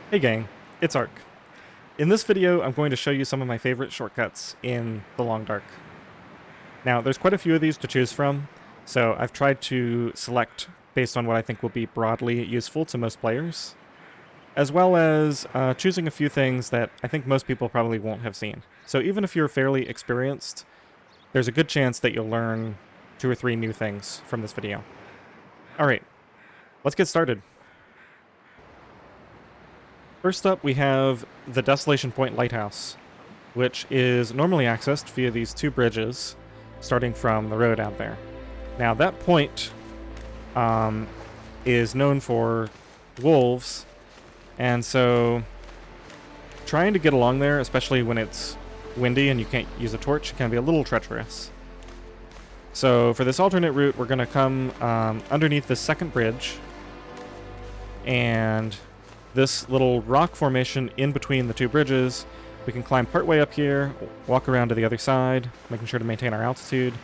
Hey gang, it's Ark. In this video, I'm going to show you some of my favorite shortcuts in the Long Dark. Now, there's quite a few of these to choose from, so I've tried to select based on what I think will be broadly useful to most players, as well as choosing a few things that I think most people probably won't have seen. So even if you're fairly experienced, there's a good chance that you'll learn 2 or 3 new things from this video. Alright, let's get started. First up, we have the Desolation Point Lighthouse, which is normally accessed via these 2 bridges, starting from the road out there. Now, that point is known for wolves, and so trying to get along there, especially when it's windy and you can't use a torch, can be a little treacherous. So for this alternate route, we're going to come underneath the second bridge, and this little rock formation in between the 2 bridges, we can climb partway up here, walk around to the other side, making sure to maintain our altitude,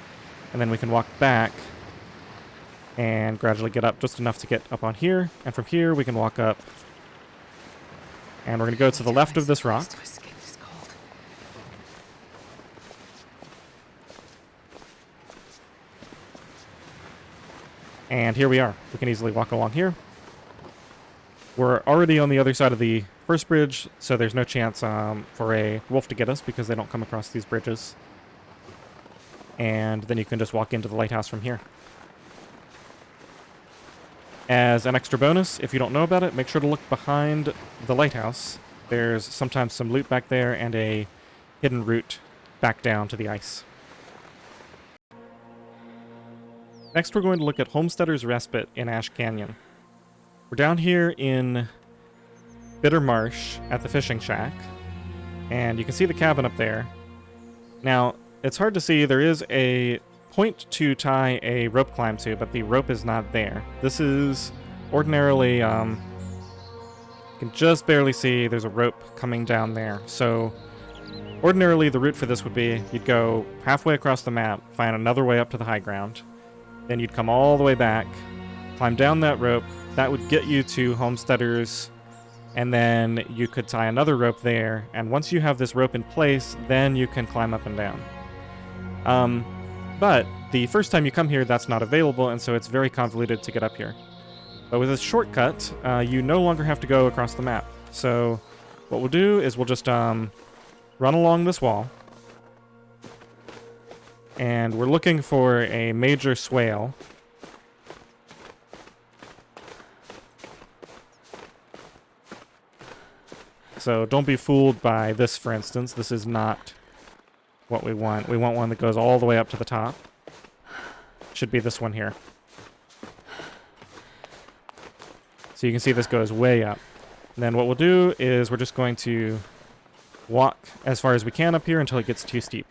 and then we can walk back and gradually get up just enough to get up on here, and from here we can walk up, and we're going to go to the left of this rock. And here we are. We can easily walk along here. We're already on the other side of the first bridge, so there's no chance for a wolf to get us because they don't come across these bridges. And then you can just walk into the lighthouse from here. As an extra bonus, if you don't know about it, make sure to look behind the lighthouse. There's sometimes some loot back there and a hidden route back down to the ice. Next, we're going to look at Homesteader's Respite in Ash Canyon. We're down here in Bitter Marsh at the fishing shack, and you can see the cabin up there. Now, it's hard to see. There is a point to tie a rope climb to, but the rope is not there. This is ordinarily, you can just barely see there's a rope coming down there. So, ordinarily the route for this would be you'd go halfway across the map, find another way up to the high ground, then you'd come all the way back, climb down that rope. That would get you to Homesteader's, and then you could tie another rope there, and once you have this rope in place, then you can climb up and down. But the first time you come here, that's not available, and so it's very convoluted to get up here. But with this shortcut, you no longer have to go across the map. So what we'll do is we'll just run along this wall, and we're looking for a major swale. So don't be fooled by this, for instance. This is not what we want. We want one that goes all the way up to the top. Should be this one here. So you can see this goes way up. And then what we'll do is we're just going to walk as far as we can up here until it gets too steep.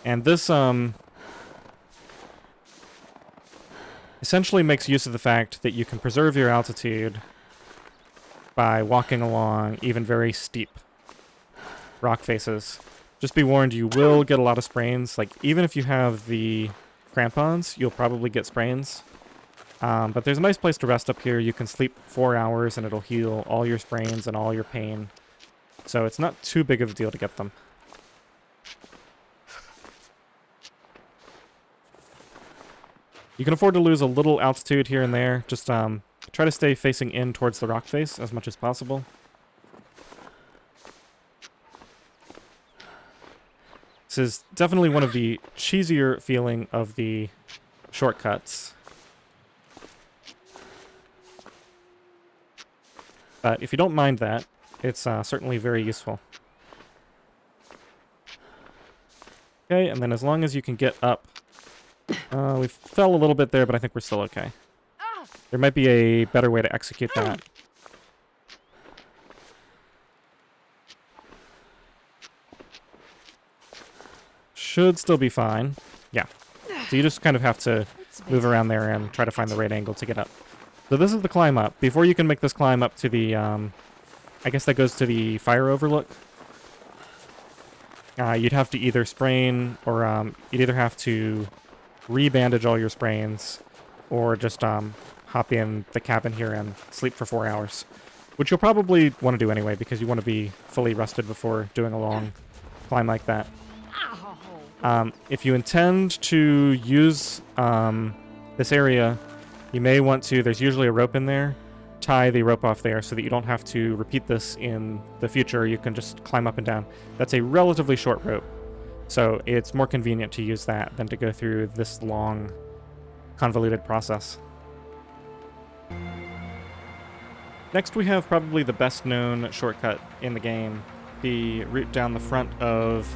And this essentially makes use of the fact that you can preserve your altitude by walking along even very steep rock faces. Just be warned, you will get a lot of sprains. Like, even if you have the crampons, you'll probably get sprains. But there's a nice place to rest up here. You can sleep 4 hours and it'll heal all your sprains and all your pain. So it's not too big of a deal to get them. You can afford to lose a little altitude here and there. Just try to stay facing in towards the rock face as much as possible. This is definitely one of the cheesier feeling of the shortcuts. But if you don't mind that, it's certainly very useful. Okay, and then as long as you can get up. We fell a little bit there, but I think we're still okay. There might be a better way to execute that. Should still be fine. Yeah. So you just kind of have to move around there and try to find the right angle to get up. So this is the climb up. Before you can make this climb up to the, I guess that goes to the fire overlook. You'd have to either sprain, or you'd either have to re-bandage all your sprains, or just hop in the cabin here and sleep for 4 hours. Which you'll probably want to do anyway, because you want to be fully rested before doing a long climb like that. If you intend to use this area, you may want to, there's usually a rope in there, tie the rope off there so that you don't have to repeat this in the future. You can just climb up and down. That's a relatively short rope, so it's more convenient to use that than to go through this long, convoluted process. Next we have probably the best known shortcut in the game, the route down the front of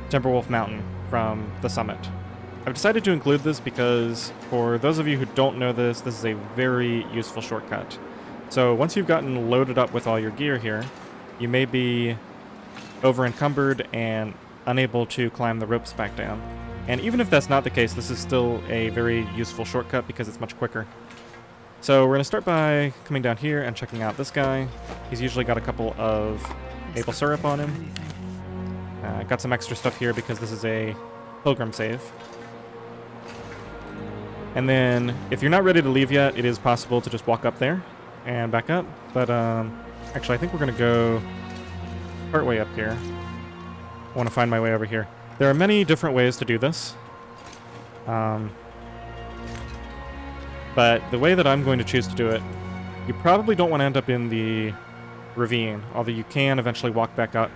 Timberwolf Mountain from the summit. I've decided to include this because for those of you who don't know this, this is a very useful shortcut. So once you've gotten loaded up with all your gear here, you may be over encumbered and unable to climb the ropes back down. And even if that's not the case, this is still a very useful shortcut because it's much quicker. So we're going to start by coming down here and checking out this guy. He's usually got a couple of maple syrup on him. Got some extra stuff here because this is a pilgrim save. And then, if you're not ready to leave yet, it is possible to just walk up there and back up. But actually, I think we're going to go part way up here. I want to find my way over here. There are many different ways to do this. But the way that I'm going to choose to do it, you probably don't want to end up in the ravine, although you can eventually walk back up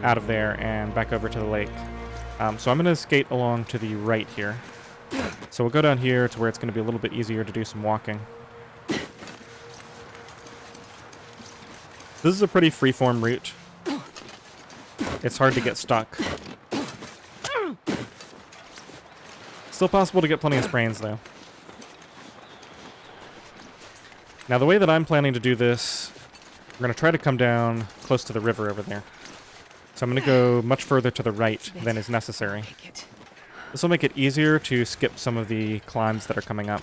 out of there and back over to the lake. So I'm going to skate along to the right here. So we'll go down here to where it's going to be a little bit easier to do some walking. This is a pretty freeform route. It's hard to get stuck. Still possible to get plenty of sprains, though. Now, the way that I'm planning to do this, we're going to try to come down close to the river over there. So I'm going to go much further to the right than is necessary. This will make it easier to skip some of the climbs that are coming up.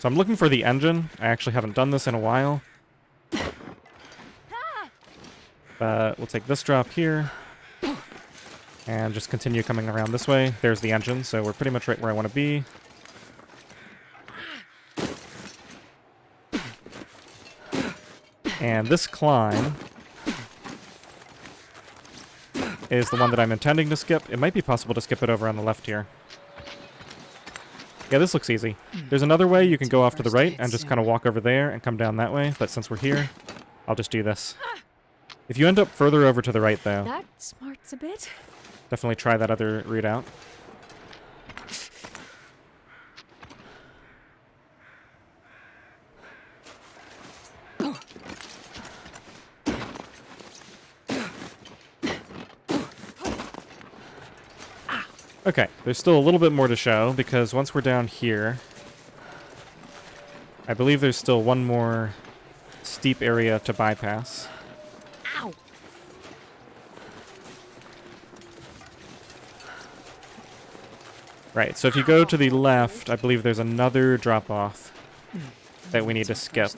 So I'm looking for the engine. I actually haven't done this in a while. But we'll take this drop here. And just continue coming around this way. There's the engine, so we're pretty much right where I want to be. And this climb is the one that I'm intending to skip. It might be possible to skip it over on the left here. Yeah, this looks easy. There's another way you can go off to the right and just kind of walk over there and come down that way, but since we're here, I'll just do this. If you end up further over to the right, though, that smarts a bit. Definitely try that other route out. Okay, there's still a little bit more to show, because once we're down here, I believe there's still one more steep area to bypass. Ow! Right, so if you go to the left, I believe there's another drop-off that we need to skip.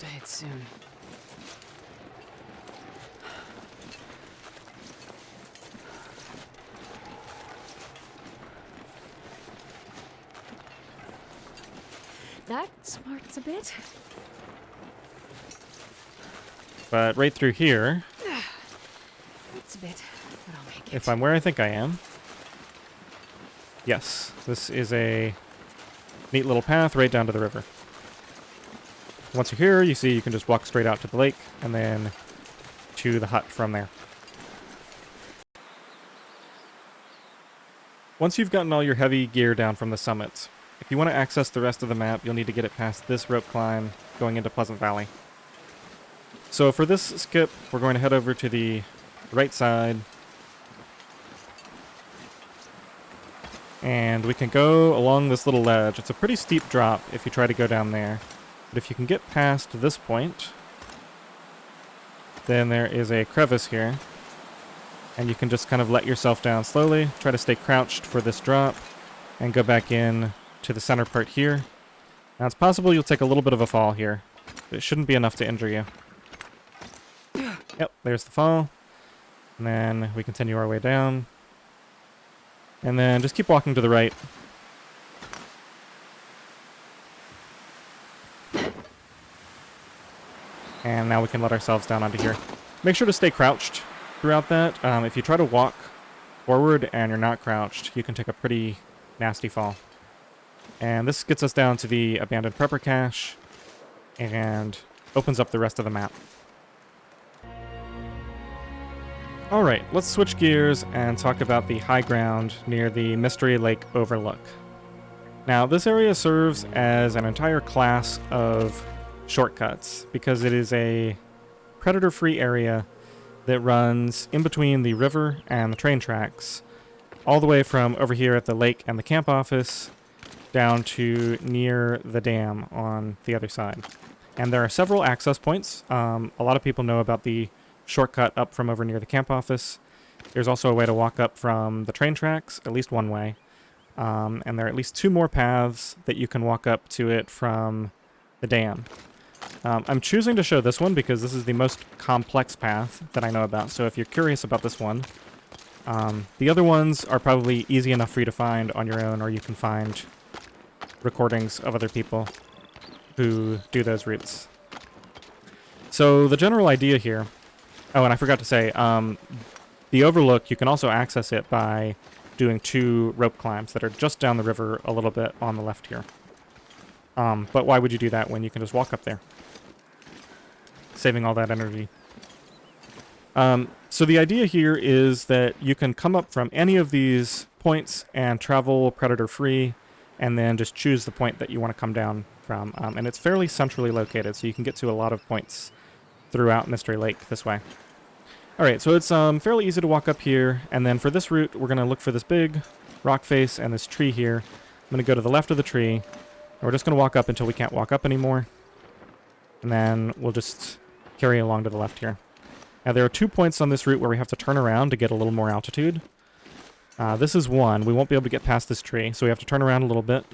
That smarts a bit. But right through here, It's a bit, but I'll make it. if I'm where I think I am, yes, this is a neat little path right down to the river. Once you're here, you see you can just walk straight out to the lake and then to the hut from there. Once you've gotten all your heavy gear down from the summit, if you want to access the rest of the map, you'll need to get it past this rope climb going into Pleasant Valley. So for this skip, we're going to head over to the right side. And we can go along this little ledge. It's a pretty steep drop if you try to go down there. But if you can get past this point, then there is a crevice here. And you can just kind of let yourself down slowly. Try to stay crouched for this drop. And go back in to the center part here. Now it's possible you'll take a little bit of a fall here. But it shouldn't be enough to injure you. Yep, there's the fall. And then we continue our way down. And then just keep walking to the right. And now we can let ourselves down onto here. Make sure to stay crouched throughout that. If you try to walk forward and you're not crouched, you can take a pretty nasty fall. And this gets us down to the abandoned prepper cache and opens up the rest of the map. Alright, let's switch gears and talk about the high ground near the Mystery Lake Overlook. Now, this area serves as an entire class of shortcuts because it is a predator-free area that runs in between the river and the train tracks, all the way from over here at the lake and the camp office down to near the dam on the other side. And there are several access points. A lot of people know about the shortcut up from over near the camp office. There's also a way to walk up from the train tracks, at least one way. And there are at least 2 more paths that you can walk up to it from the dam. I'm choosing to show this one because this is the most complex path that I know about. So if you're curious about this one, the other ones are probably easy enough for you to find on your own, or you can find recordings of other people who do those routes. So the general idea here... Oh, and I forgot to say, the Overlook, you can also access it by doing 2 rope climbs that are just down the river a little bit on the left here. But why would you do that when you can just walk up there? Saving all that energy. So the idea here is that you can come up from any of these points and travel predator-free, and then just choose the point that you want to come down from. And it's fairly centrally located, so you can get to a lot of points throughout Mystery Lake this way. Alright, so it's fairly easy to walk up here, and then for this route, we're going to look for this big rock face and this tree here. I'm going to go to the left of the tree, and we're just going to walk up until we can't walk up anymore. And then we'll just carry along to the left here. Now, there are 2 points on this route where we have to turn around to get a little more altitude. This is one. We won't be able to get past this tree, so we have to turn around a little bit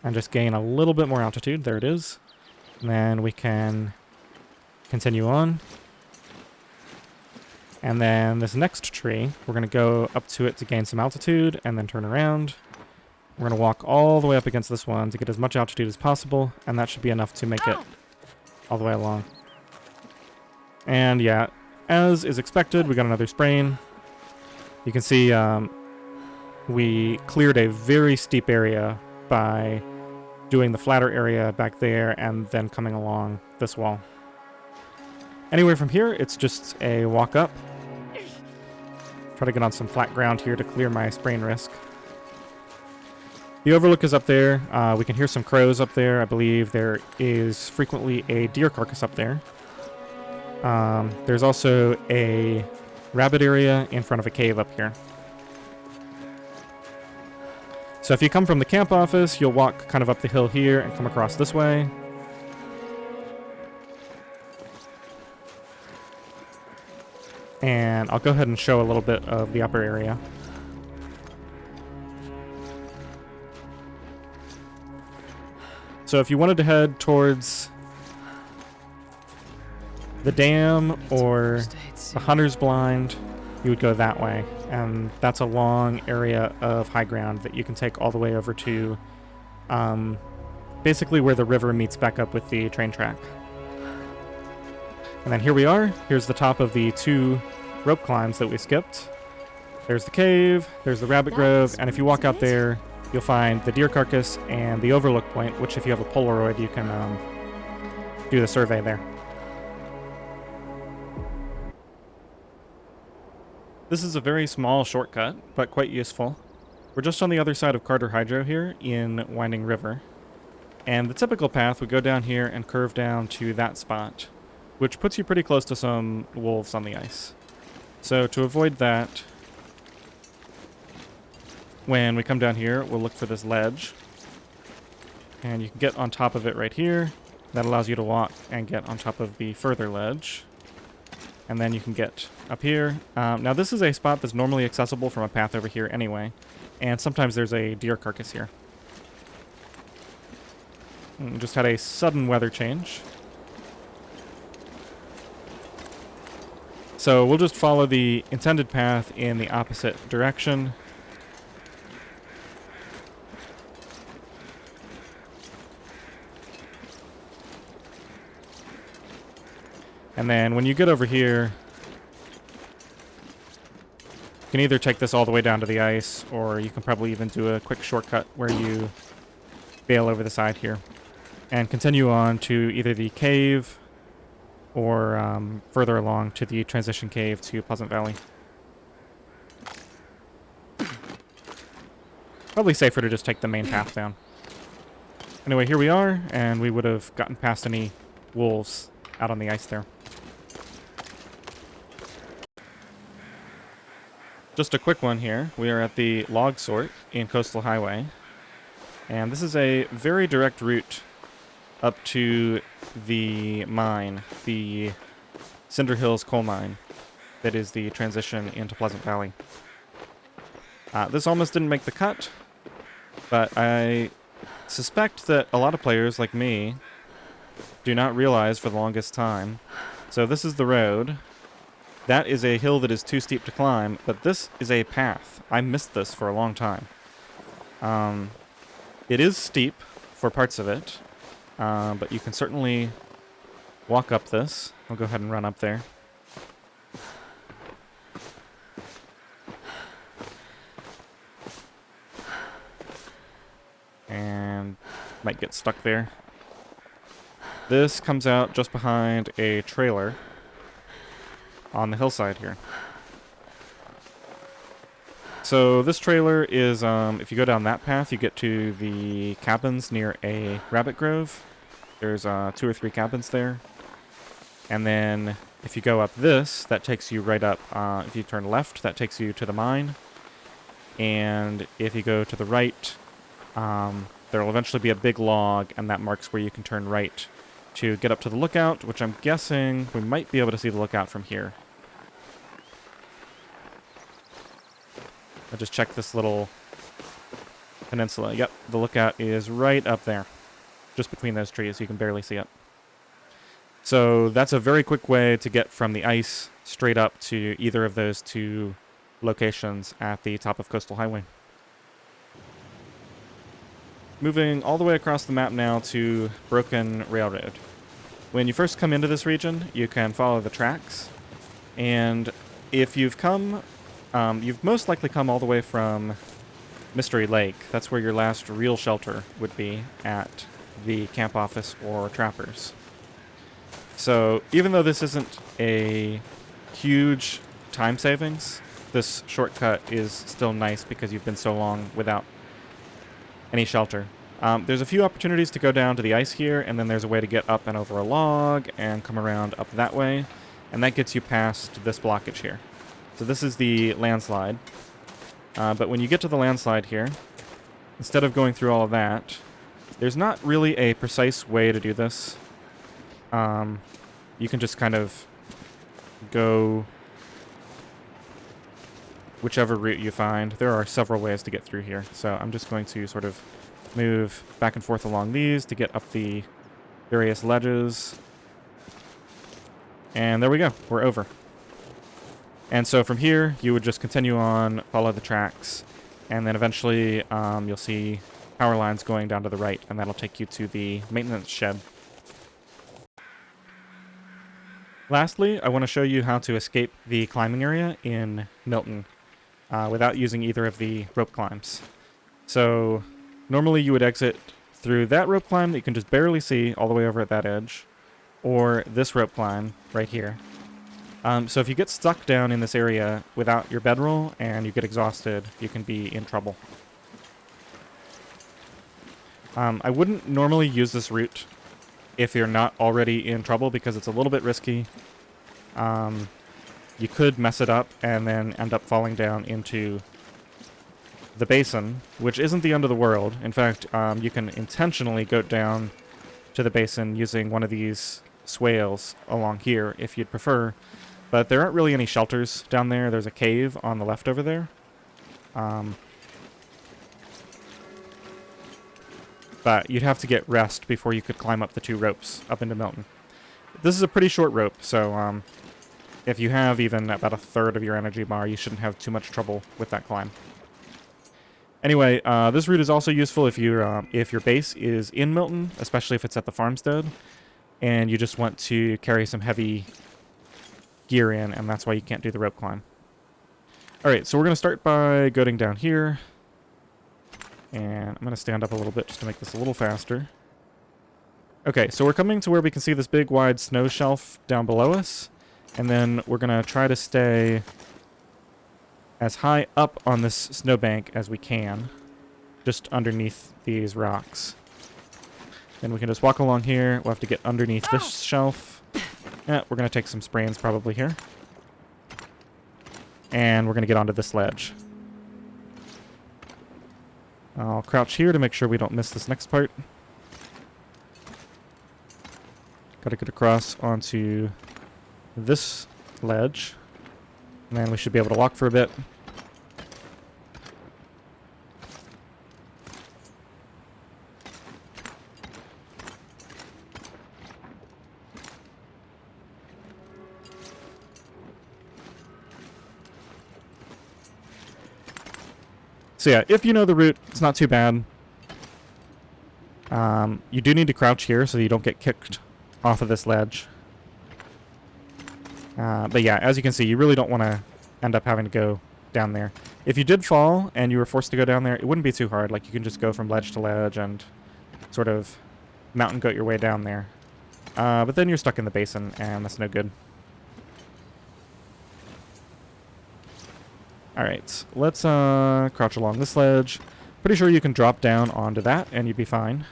and just gain a little bit more altitude. There it is. And then we can continue on. And then this next tree, we're going to go up to it to gain some altitude and then turn around. We're going to walk all the way up against this one to get as much altitude as possible, and that should be enough to make it all the way along. And yeah, as is expected, we got another sprain. You can see we cleared a very steep area by doing the flatter area back there and then coming along this wall. Anyway, from here, it's just a walk up. Try to get on some flat ground here to clear my sprain risk. The Overlook is up there. We can hear some crows up there. I believe there is frequently a deer carcass up there. There's also a rabbit area in front of a cave up here. So if you come from the camp office, you'll walk kind of up the hill here and come across this way. And I'll go ahead and show a little bit of the upper area. So if you wanted to head towards the dam or the hunter's blind, you would go that way. And that's a long area of high ground that you can take all the way over to basically where the river meets back up with the train track. And then here we are. Here's the top of the 2 rope climbs that we skipped. There's the cave, there's the rabbit grove, and if you walk out there, you'll find the deer carcass and the Overlook point, which if you have a Polaroid, you can do the survey there. This is a very small shortcut, but quite useful. We're just on the other side of Carter Hydro here in Winding River. And the typical path would go down here and curve down to that spot, which puts you pretty close to some wolves on the ice. So to avoid that, when we come down here, we'll look for this ledge. And you can get on top of it right here. That allows you to walk and get on top of the further ledge. And then you can get up here. Now this is a spot that's normally accessible from a path over here anyway. And sometimes there's a deer carcass here. Just had a sudden weather change. So we'll just follow the intended path in the opposite direction. And then when you get over here, you can either take this all the way down to the ice, or you can probably even do a quick shortcut where you bail over the side here and continue on to either the cave or further along to the transition cave to Pleasant Valley. Probably safer to just take the main path down. Anyway, here we are, and we would have gotten past any wolves out on the ice there. Just a quick one here. We are at the log sort in Coastal Highway, and this is a very direct route up to the mine, the Cinder Hills coal mine, that is the transition into Pleasant Valley. This almost didn't make the cut, but I suspect that a lot of players like me do not realize for the longest time. So this is the road. That is a hill that is too steep to climb, but this is a path. I missed this for a long time. It is steep for parts of it, but you can certainly walk up this. I'll go ahead and run up there. And might get stuck there. This comes out just behind a trailer on the hillside here. So this trailer is, if you go down that path, you get to the cabins near a rabbit grove. There's 2 or 3 cabins there. And then if you go up this, that takes you right up. If you turn left, that takes you to the mine. And if you go to the right, there will eventually be a big log, and that marks where you can turn right to get up to the lookout, which I'm guessing we might be able to see the lookout from here. I'll just check this little peninsula. Yep, the lookout is right up there, just between those trees. You can barely see it. So that's a very quick way to get from the ice straight up to either of those 2 locations at the top of Coastal Highway. Moving all the way across the map now to Broken Railroad. When you first come into this region, you can follow the tracks. And if you've come, you've most likely come all the way from Mystery Lake. That's where your last real shelter would be at the camp office or trappers. So even though this isn't a huge time savings, this shortcut is still nice because you've been so long without any shelter. There's a few opportunities to go down to the ice here, and then there's a way to get up and over a log and come around up that way, and that gets you past this blockage here. So this is the landslide. But when you get to the landslide here, instead of going through all of that, there's not really a precise way to do this. You can just kind of go whichever route you find. There are several ways to get through here, so I'm just going to sort of move back and forth along these to get up the various ledges. And there we go, we're over. And so from here, you would just continue on, follow the tracks, and then eventually you'll see power lines going down to the right, and that'll take you to the maintenance shed. Lastly, I want to show you how to escape the climbing area in Milton without using either of the rope climbs. So normally you would exit through that rope climb that you can just barely see all the way over at that edge, or this rope climb right here. So if you get stuck down in this area without your bedroll and you get exhausted, you can be in trouble. I wouldn't normally use this route if you're not already in trouble because it's a little bit risky. You could mess it up and then end up falling down into the basin, which isn't the end of the world. In fact, you can intentionally go down to the basin using one of these swales along here if you'd prefer. But there aren't really any shelters down there. There's a cave on the left over there. But you'd have to get rest before you could climb up the 2 ropes up into Milton. This is a pretty short rope, so if you have even about a third of your energy bar, you shouldn't have too much trouble with that climb. Anyway, this route is also useful if your base is in Milton, especially if it's at the farmstead, and you just want to carry some heavy gear in, and that's why you can't do the rope climb. Alright, so we're going to start by going down here. And I'm going to stand up a little bit just to make this a little faster. Okay, so we're coming to where we can see this big wide snow shelf down below us. And then we're going to try to stay as high up on this snowbank as we can. Just underneath these rocks. Then we can just walk along here. We'll have to get underneath this shelf. Yeah, we're going to take some sprains probably here. And we're going to get onto this ledge. I'll crouch here to make sure we don't miss this next part. Gotta get across onto this ledge. And then we should be able to walk for a bit. So yeah, if you know the route, it's not too bad. You do need to crouch here so you don't get kicked off of this ledge. But yeah, as you can see, you really don't want to end up having to go down there. If you did fall and you were forced to go down there, it wouldn't be too hard. Like, you can just go from ledge to ledge and sort of mountain goat your way down there. But then you're stuck in the basin, and that's no good. Alright, let's crouch along this ledge. Pretty sure you can drop down onto that and you'd be fine.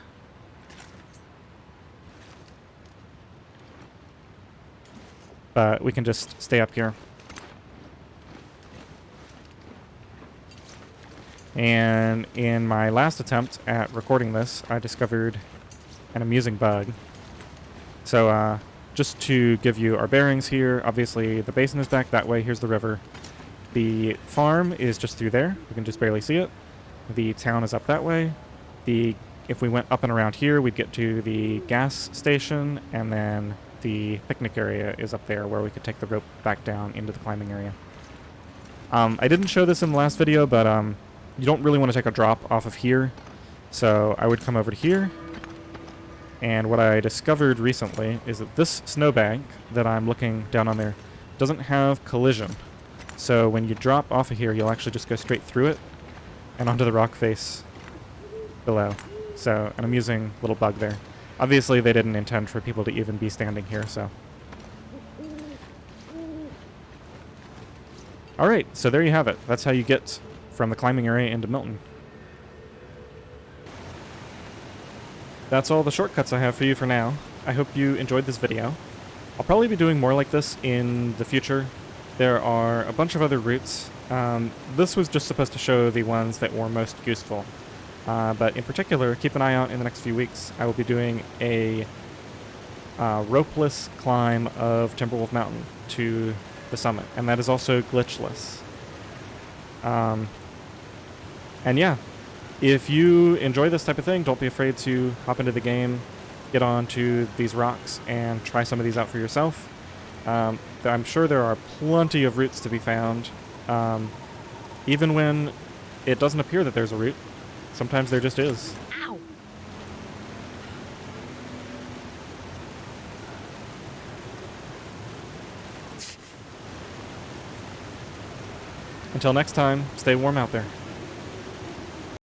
But we can just stay up here. And in my last attempt at recording this, I discovered an amusing bug. So just to give you our bearings here, obviously the basin is back that way. Here's the river. The farm is just through there. We can just barely see it. The town is up that way. If we went up and around here, we'd get to the gas station, and then the picnic area is up there where we could take the rope back down into the climbing area. I didn't show this in the last video, but you don't really want to take a drop off of here. So I would come over to here. And what I discovered recently is that this snowbank that I'm looking down on there doesn't have collision. So when you drop off of here, you'll actually just go straight through it and onto the rock face below. So an amusing little bug there. Obviously, they didn't intend for people to even be standing here, so. Alright, so there you have it. That's how you get from the climbing area into Milton. That's all the shortcuts I have for you for now. I hope you enjoyed this video. I'll probably be doing more like this in the future. There are a bunch of other routes. This was just supposed to show the ones that were most useful. But in particular, keep an eye out in the next few weeks. I will be doing a ropeless climb of Timberwolf Mountain to the summit. And that is also glitchless. And yeah, if you enjoy this type of thing, don't be afraid to hop into the game, get onto these rocks, and try some of these out for yourself. I'm sure there are plenty of routes to be found, even when it doesn't appear that there's a route. Sometimes there just is. Ow! Until next time, stay warm out there.